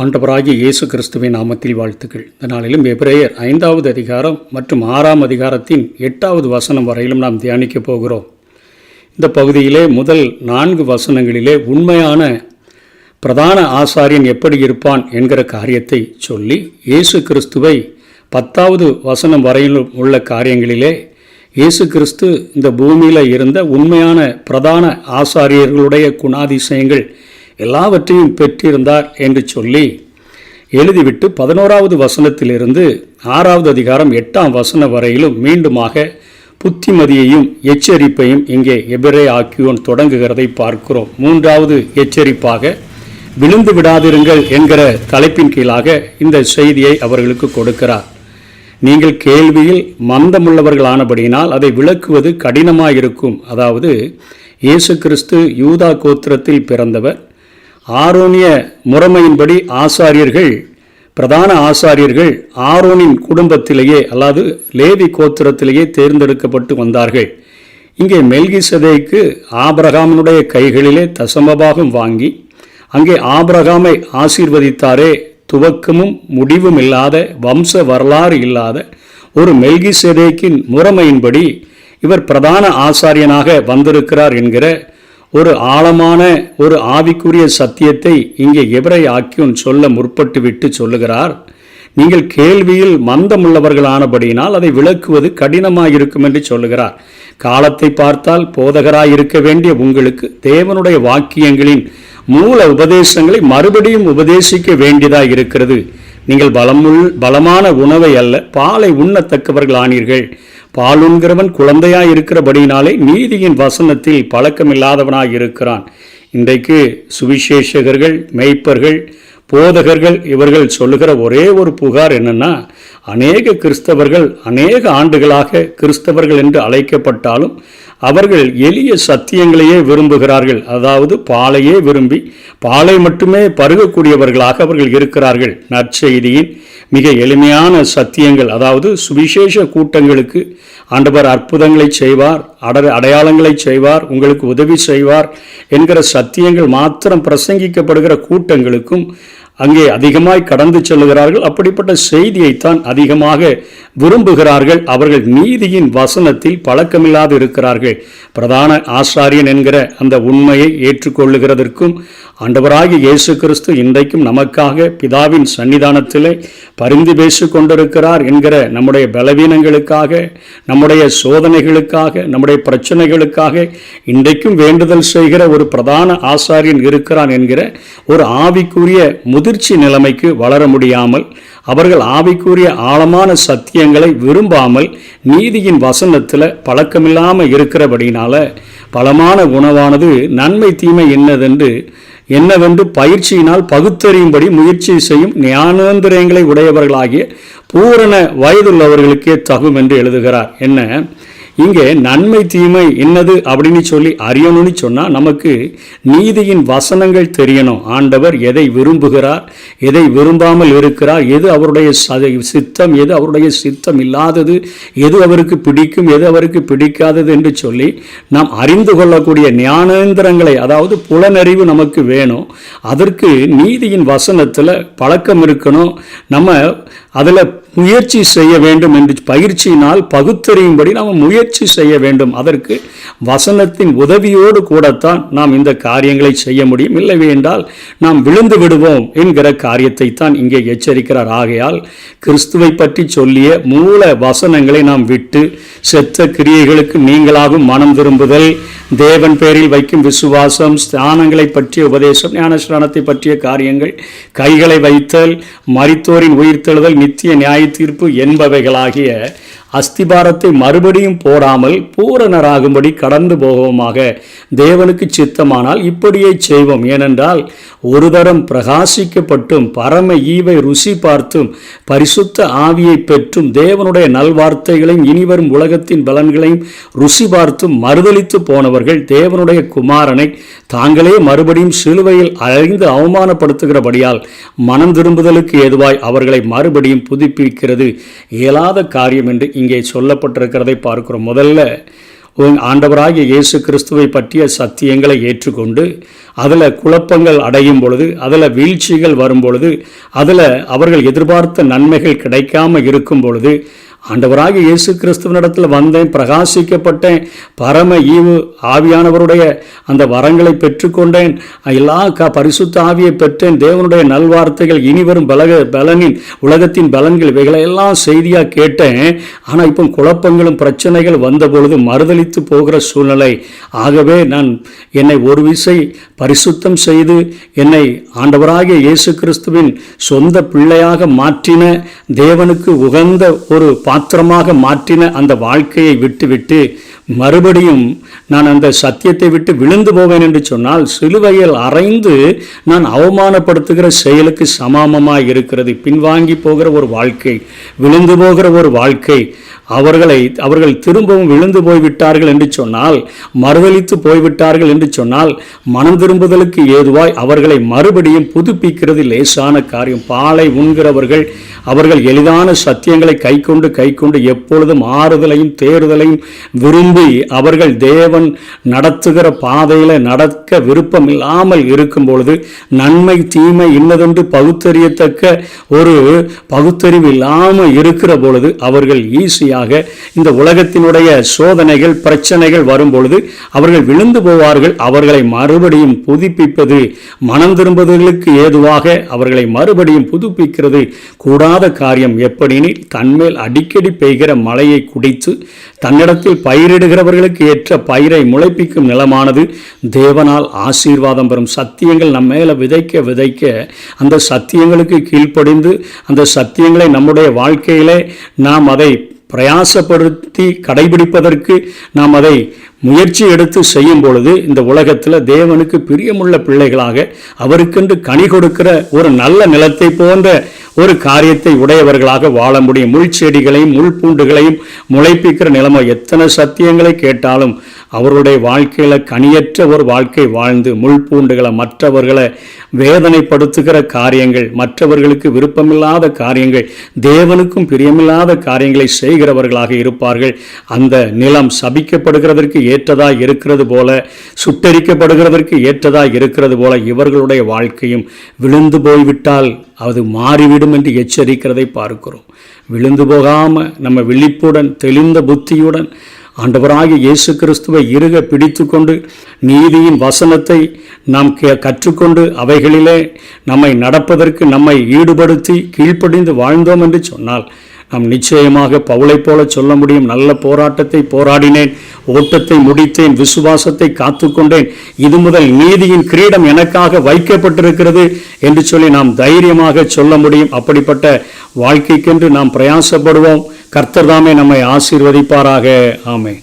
ஆண்டவராகிய இயேசு கிறிஸ்துவின் நாமத்தில் வாழ்த்துக்கள். இந்த நாளிலும் எபிரேயர் 5வது அதிகாரம் மற்றும் 6ஆம் அதிகாரத்தின் 8வது வசனம் வரையிலும் நாம் தியானிக்கப் போகிறோம். இந்த பகுதியிலே முதல் 4 வசனங்களிலே உண்மையான பிரதான ஆசாரியன் எப்படி இருப்பான் என்கிற காரியத்தை சொல்லி, இயேசு கிறிஸ்துவை 10வது வசனம் வரையிலும் உள்ள காரியங்களிலே இயேசு கிறிஸ்து இந்த பூமியில் இருந்த உண்மையான பிரதான ஆசாரியர்களுடைய குணாதிசயங்கள் எல்லாவற்றையும் பெற்றிருந்தார் என்று சொல்லி எழுதிவிட்டு 11வது வசனத்திலிருந்து 6வது அதிகாரம் 8ஆம் வசனம் வரையிலும் மீண்டுமாக புத்திமதியையும் எச்சரிப்பையும் இங்கே எபிரேய ஆக்கியோன் தொடங்குகிறதை பார்க்கிறோம். 3வது எச்சரிப்பாக விழுந்து விடாதிருங்கள் என்கிற தலைப்பின் கீழாக இந்த செய்தியை அவர்களுக்கு கொடுக்கிறார். நீங்கள் கேள்வியில் மந்தமுள்ளவர்களானபடியினால் அதை விளக்குவது கடினமாயிருக்கும். அதாவது இயேசு கிறிஸ்து யூதா கோத்திரத்தில் பிறந்தவர். ஆரோனிய முறைமையின்படி ஆசாரியர்கள், பிரதான ஆசாரியர்கள் ஆரோனின் குடும்பத்திலேயே அல்லாது லேவி கோத்திரத்திலேயே தேர்ந்தெடுக்கப்பட்டு வந்தார்கள். இங்கே மெல்கிசதேக்கு ஆபிரகாமினுடைய கைகளிலே தசமபாகம் வாங்கி அங்கே ஆபிரகாமை ஆசீர்வதித்தாரே. துவக்கமும் முடிவும் இல்லாத, வம்ச வரலாறு இல்லாத ஒரு மெல்கிசதேக்கின் முறைமையின்படி இவர் பிரதான ஆசாரியனாக வந்திருக்கிறார் என்கிற ஒரு ஆழமான ஒரு ஆவிக்குரிய சத்தியத்தை இங்கே எபிரேய ஆக்கியோன் சொல்ல முற்பட்டு விட்டு சொல்லுகிறார். நீங்கள் கேள்வியில் மந்தமுள்ளவர்களானபடியினால் அதை விளக்குவது கடினமாயிருக்கும் என்று சொல்லுகிறார். காலத்தை பார்த்தால் போதகராய் இருக்க வேண்டிய உங்களுக்கு தேவனுடைய வாக்கியங்களின் மூல உபதேசங்களை மறுபடியும் உபதேசிக்க வேண்டியதாக இருக்கிறது. நீங்கள் பலமான உணவை அல்ல பாலை உண்ணத்தக்கவர்கள் ஆனீர்கள். பாலுண்கிறவன் குழந்தையாய் இருக்கிறபடினாலே நீதியின் வசனத்தில் பழக்கமில்லாதவனாய் இருக்கிறான். இன்றைக்கு சுவிசேஷகர்கள், மெய்ப்பர்கள், போதகர்கள் இவர்கள் சொல்லுகிற ஒரே ஒரு புகார் என்னன்னா, அநேக கிறிஸ்தவர்கள் அநேக ஆண்டுகளாக கிறிஸ்தவர்கள் என்று அழைக்கப்பட்டாலும் அவர்கள் எளிய சத்தியங்களையே விரும்புகிறார்கள். அதாவது பாலையே விரும்பி பாலை மட்டுமே பருகக்கூடியவர்களாக அவர்கள் இருக்கிறார்கள். நற்செய்தியின் மிக எளிமையான சத்தியங்கள், அதாவது சுவிசேஷ கூட்டங்களுக்கு ஆண்டவர் அற்புதங்களை செய்வார், அடையாளங்களை செய்வார், உங்களுக்கு உதவி செய்வார் என்கிற சத்தியங்கள் மாத்திரம் பிரசங்கிக்கப்படுகிற கூட்டங்களுக்கும் அங்கே அதிகமாய் கடந்து செல்லுகிறார்கள். அப்படிப்பட்ட செய்தியைத்தான் அதிகமாக விரும்புகிறார்கள். அவர்கள் நீதியின் வசனத்தில் பழக்கமில்லாது இருக்கிறார்கள். பிரதான ஆசாரியன் என்கிற அந்த உண்மையை ஏற்றுக்கொள்ளுகிறதற்கும் ஆண்டவராகிய இயேசு கிறிஸ்து இன்றைக்கும் நமக்காக பிதாவின் சன்னிதானத்திலே பரிந்து பேசி கொண்டிருக்கிறார் என்கிற நம்முடைய பலவீனங்களுக்காக, நம்முடைய சோதனைகளுக்காக, நம்முடைய பிரச்சனைகளுக்காக இன்றைக்கும் வேண்டுதல் செய்கிற ஒரு பிரதான ஆசாரியன் இருக்கிறான் என்கிற ஒரு ஆவிக்குரிய முதிர்ச்சி நிலைமைக்கு வளர முடியாமல், அவர்கள் ஆவிக்குரிய ஆழமான சத்தியங்களை விரும்பாமல் நீதியின் வசனத்தில் பழக்கமில்லாமல் இருக்கிறபடினால பலமான உணவானது நன்மை தீமை என்னவென்று பயிற்சியினால் பகுத்தறியும்படி முயற்சி செய்யும் ஞானேந்திரியங்களை உடையவர்களாகிய பூரண வயதுள்ளவர்களுக்கே தகும் என்று எழுதுகிறார். என்ன இங்கே நன்மை தீமை என்னது அப்படின்னு சொல்லி அறியணும்னு சொன்னால் நமக்கு நீதியின் வசனங்கள் தெரியணும். ஆண்டவர் எதை விரும்புகிறார், எதை விரும்பாமல் இருக்கிறார், எது அவருடைய சித்தம், எது அவருடைய சித்தம் இல்லாதது, எது அவருக்கு பிடிக்கும், எது அவருக்கு பிடிக்காதது என்று சொல்லி நாம் அறிந்து கொள்ளக்கூடிய ஞானேந்திரங்களை, அதாவது புலனறிவு நமக்கு வேணும். அதற்கு நீதியின் வசனத்தில் பழக்கம் இருக்கணும். நம்ம அதில் முயற்சி செய்ய வேண்டும் என்று பயிற்சியினால் பகுத்தறியும்படி நாம் முயற்சி செய்ய வேண்டும். அதற்கு வசனத்தின் உதவியோடு கூடத்தான் நாம் இந்த காரியங்களை செய்ய முடியும். இல்லை என்றால் நாம் விழுந்து விடுவோம் என்கிற காரியத்தை தான் இங்கே எச்சரிக்கிறார். ஆகையால் கிறிஸ்துவை பற்றி சொல்லிய மூல வசனங்களை நாம் விட்டு செத்த கிரியைகளுக்கு நீங்களாகும் மனம் திரும்புதல், தேவன் பேரில் வைக்கும் விசுவாசம், ஸ்நானங்களை பற்றிய உபதேசம், ஞானஸ்நானத்தை பற்றிய காரியங்கள், கைகளை வைத்தல், மரித்தோரின் உயிர்த்தெழுதல், நித்திய நியாய தீர்ப்பு என்பவைகளாகிய அஸ்திபாரத்தை மறுபடியும் போடாமல் பூரணராகும்படி கடந்து போவோமாக. தேவனுக்கு சித்தமானால் இப்படியே செய்வோம். ஏனென்றால் ஒரு தரம் பிரகாசிக்கப்பட்டும் பரம ஈவை ருசி பார்த்தும் பரிசுத்த ஆவியை பெற்றும் தேவனுடைய நல்வார்த்தைகளையும் இனிவரும் உலகத்தின் பலன்களையும் ருசி பார்த்தும் மறுதலித்து போனவர்கள் தேவனுடைய குமாரனை தாங்களே மறுபடியும் சிலுவையில் அழிந்து அவமானப்படுத்துகிறபடியால் மனம் திரும்புதலுக்கு ஏதுவாய் அவர்களை மறுபடியும் புதுப்பிக்கிறது இயலாத காரியம் என்று இங்கே சொல்லப்பட்டிருக்கிறதை பார்க்கிறோம். முதல்ல ஆண்டவராகிய இயேசு கிறிஸ்துவை பற்றிய சத்தியங்களை ஏற்றுக்கொண்டு அதில் குழப்பங்கள் அடையும் பொழுது, அதில் வீழ்ச்சிகள் வரும் பொழுது, அதில் அவர்கள் எதிர்பார்த்த நன்மைகள் கிடைக்காம இருக்கும் பொழுது, ஆண்டவராகிய இயேசு கிறிஸ்துவனிடத்தில் வந்தேன், பிரகாசிக்கப்பட்டேன், பரம ஈவு ஆவியானவருடைய அந்த வரங்களை பெற்றுக்கொண்டேன், எல்லா பரிசுத்த ஆவியை பெற்றேன், தேவனுடைய நல்வார்த்தைகள், இனிவரும் பலனின் உலகத்தின் பலன்கள், இவைகளெல்லாம் செய்தியாக கேட்டேன். ஆனால் இப்போ குழப்பங்களும் பிரச்சனைகள் வந்த பொழுது மறுதலித்து போகிற சூழ்நிலை. ஆகவே நான் என்னை ஒரு விசை பரிசுத்தம் செய்து என்னை ஆண்டவராகிய இயேசு கிறிஸ்துவின் சொந்த பிள்ளையாக மாற்றின, தேவனுக்கு உகந்த ஒரு பாத்திரமாக மாற்றின அந்த வாழ்க்கையை விட்டுவிட்டு மறுபடியும் நான் அந்த சத்தியத்தை விட்டு விழுந்து போவேன் என்று சொன்னால், சிலுவையில் அறைந்து நான் அவமானப்படுத்துகிற செயலுக்கு சமானமாக இருக்கிறது. பின்வாங்கி போகிற ஒரு வாழ்க்கை, விழுந்து போகிற ஒரு வாழ்க்கை. அவர்கள் திரும்பவும் விழுந்து போய்விட்டார்கள் என்று சொன்னால், மறுதலித்து போய்விட்டார்கள் என்று சொன்னால், மனம் திரும்புதலுக்கு ஏதுவாய் அவர்களை மறுபடியும் புதுப்பிக்கிறது லேசான காரியம். பாலை உண்கிறவர்கள் அவர்கள் எளிதான சத்தியங்களை கைக்கொண்டு எப்பொழுதும் ஆறுதலையும் தேறுதலையும் விரும்பி அவர்கள் தேவன் நடத்துகிற பாதையில் நடக்க விருப்பம் இல்லாமல் இருக்கும் பொழுது, நன்மை தீமை இன்னதென்று பகுத்தறியத்தக்க ஒரு பகுத்தறிவு இல்லாமல் இருக்கிற பொழுது அவர்கள் ஈஸியாக இந்த உலகத்தினுடைய சோதனைகள் பிரச்சனைகள் வரும் பொழுது அவர்கள் விழுந்து போவார்கள். அவர்களை மறுபடியும் புதுப்பிப்பது, மனம் திரும்புதலுக்கு ஏதுவாக அவர்களை மறுபடியும் புதுப்பிக்கிறது கூடாத காரியம். எப்படினில், தன்மேல் அடிக்கடி பெய்கிற மழையை குடித்து தன்னிடத்தில் பயிரிடுகிறவர்களுக்கு ஏற்ற பயிரை முளைப்பிக்கும் நிலமானது தேவனால் ஆசீர்வாதம் பெறும். சத்தியங்கள் நம்ம மேல விதைக்க அந்த சத்தியங்களுக்கு கீழ்ப்படிந்து அந்த சத்தியங்களை நம்முடைய வாழ்க்கையிலே நாம் அதை பிரயாசப்படுத்தி கடைபிடிப்பதற்கு நாம் அதை முயற்சி எடுத்து செய்யும் பொழுது இந்த உலகத்தில் தேவனுக்கு பிரியமுள்ள பிள்ளைகளாக அவருக்கென்று கனி கொடுக்கிற ஒரு நல்ல நிலத்தை போன்ற ஒரு காரியத்தை உடையவர்களாக வாழ முடியும். முள் செடிகளையும் முள் பூண்டுகளையும் முளைப்பிக்கிற நிலைமை. எத்தனை சத்தியங்களை கேட்டாலும் அவருடைய வாழ்க்கையில் கனியற்ற ஒரு வாழ்க்கை வாழ்ந்து முள் பூண்டுகளை, மற்றவர்களை வேதனைப்படுத்துகிற காரியங்கள், மற்றவர்களுக்கு விருப்பமில்லாத காரியங்கள், தேவனுக்கும் பிரியமில்லாத காரியங்களை செய்கிறவர்களாக இருப்பார்கள். அந்த நிலம் சபிக்கப்படுகிறதற்கு ஏற்றதாய் இருக்கிறது போல, சுட்டரிக்கப்படுகிறதற்கு ஏற்றதாய் இருக்கிறது போல இவர்களுடைய வாழ்க்கையும் விழுந்து போய்விட்டால் அது மாறிவிடும் என்று எச்சரிக்கிறதை பார்க்கிறோம். விழுந்து போகாமல் நம்ம விழிப்புடன் தெளிந்த புத்தியுடன் ஆண்டவராகிய இயேசு கிறிஸ்துவை இறுக பிடித்து கொண்டு நீதியின் வசனத்தை நாம் கற்றுக்கொண்டு அவைகளிலே நம்மை நடப்பதற்கு நம்மை ஈடுபடுத்தி கீழ்ப்படிந்து வாழ்ந்தோம் என்று சொன்னால் நாம் நிச்சயமாக பவுலை போல சொல்ல முடியும், நல்ல போராட்டத்தை போராடினேன், ஓட்டத்தை முடித்தேன், விசுவாசத்தை காத்துக்கொண்டேன், இது முதல் நீதியின் கிரீடம் எனக்காக வைக்கப்பட்டிருக்கிறது என்று சொல்லி நாம் தைரியமாக சொல்ல முடியும். அப்படிப்பட்ட வாழ்க்கைக்கென்று நாம் பிரயாசப்படுவோம். கர்த்தர் தாமே நம்மை ஆசீர்வதிப்பாராக. ஆமென்.